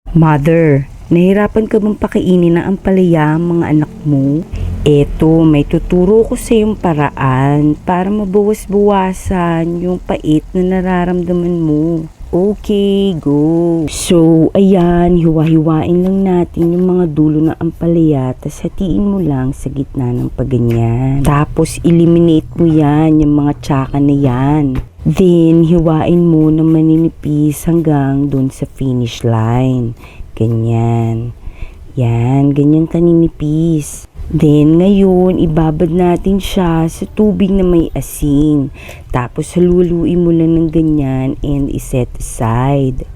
Mother, nahirapan ka bang pakainin ng ampalaya ang mga anak mo? Eto, may tuturo ko sa yung paraan para mabawas-bawasan yung pait na nararamdaman mo. Okay, go! So, ayan, hiwa-hiwain lang natin yung mga dulo ng ampalaya, tas hatiin mo lang sa gitna ng paganyan. Tapos, eliminate mo yan, yung mga tsaka na yan. Then, hiwain mo na maninipis hanggang dun sa finish line. Ganyan. Yan, ganyan kaninipis. Then, ngayon, ibabad natin siya sa tubig na may asin. Tapos, haluluin mo lang ng ganyan and iset aside.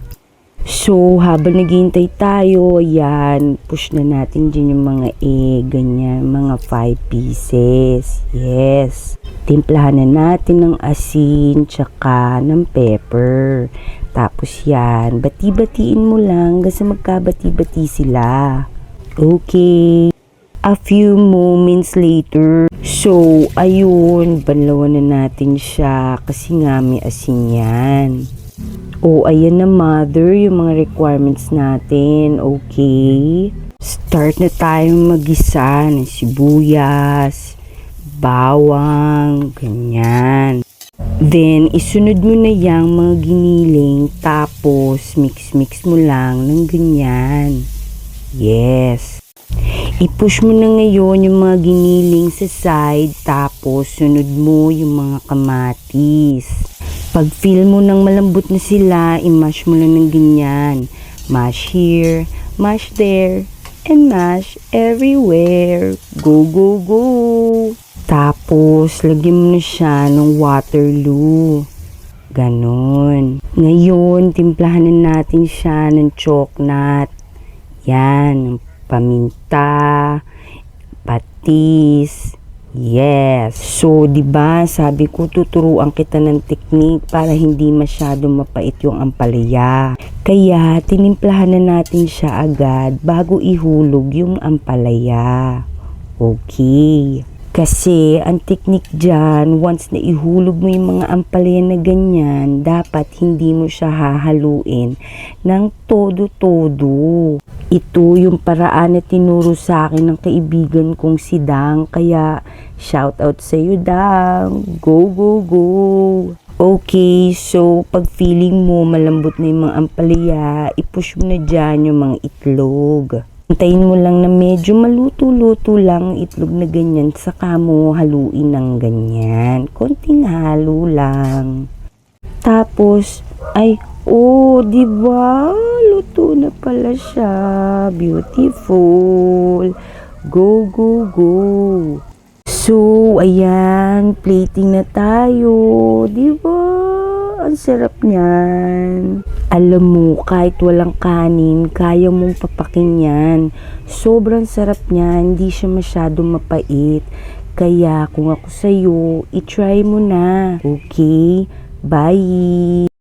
So, habang naghihintay tayo, yan, push na natin dyan yung mga egg, ganyan, mga 5 pieces. Yes. Timplahan na natin ng asin, tsaka ng pepper. Tapos yan, bati-batiin mo lang hanggang sa magkabati-bati sila. Okay. A few moments later, so, ayun, banlawan na natin siya kasi nga may asin yan. O, ayan na mother, yung mga requirements natin, okay? Start na tayong magisa ng sibuyas, bawang, ganyan. Then, isunod mo na yung mga giniling, tapos mix-mix mo lang ng ganyan. Yes. I-push mo na ngayon yung mga giniling sa side, tapos sunod mo yung mga kamatis. Pag feel mo nang malambot na sila, i-mash mo lang ng ganyan. Mash here, mash there, and mash everywhere. Go, go, go! Tapos, lagyan mo na siya ng Waterloo. Ganon. Ngayon, timplahan na natin siya ng chocolate. Yan, paminta, patis. Yes. So, 'di ba, sabi ko tuturuan kita ng technique para hindi masyadong mapait yung ampalaya. Kaya tinimplahan na natin siya agad bago ihulog yung ampalaya. Okay. Kasi ang technique dyan, once na ihulog mo yung mga ampalaya na ganyan, dapat hindi mo siya hahaluin ng todo-todo. Ito yung paraan na tinuro sa akin ng kaibigan kong si Dang, kaya shout out sa iyo Dang. Go, go, go! Okay, so pag feeling mo malambot na yung mga ampalaya, i-push mo na dyan yung mga itlog. Hintayin mo lang na medyo maluto-luto lang itlog na ganyan, saka mo haluin ng ganyan. Konting halo lang. Tapos, ay, oh, di ba? Luto na pala siya. Beautiful. Go, go, go. So, ayan, plating na tayo. Di ba? Ang sarap niyan. Alam mo, kahit walang kanin, kaya mong papakin yan. Sobrang sarap niyan, hindi siya masyadong mapait. Kaya kung ako sa'yo, itry mo na. Okay? Bye!